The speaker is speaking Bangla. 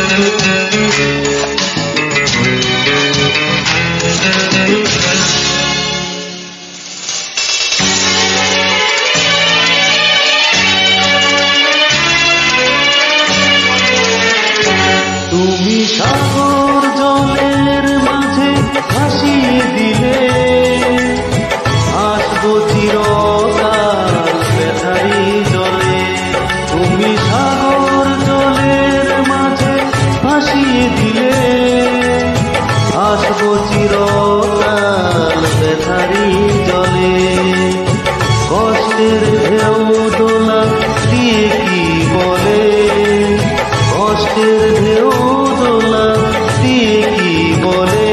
তুমি সাগর জলের মাঝে ভাসিয়ে দিলে, আসবো চিরকাল ব্যথারি জলে। তুমি সাগর জলের মাঝে ভাসিয়ে দিলে, আসবো চিরকাল ব্যথারি জলে। কষ্টের ঢেউ দোলা দিয়ে কি বলে, কষ্টের ঢেউ দোলা দিয়ে কি বলে,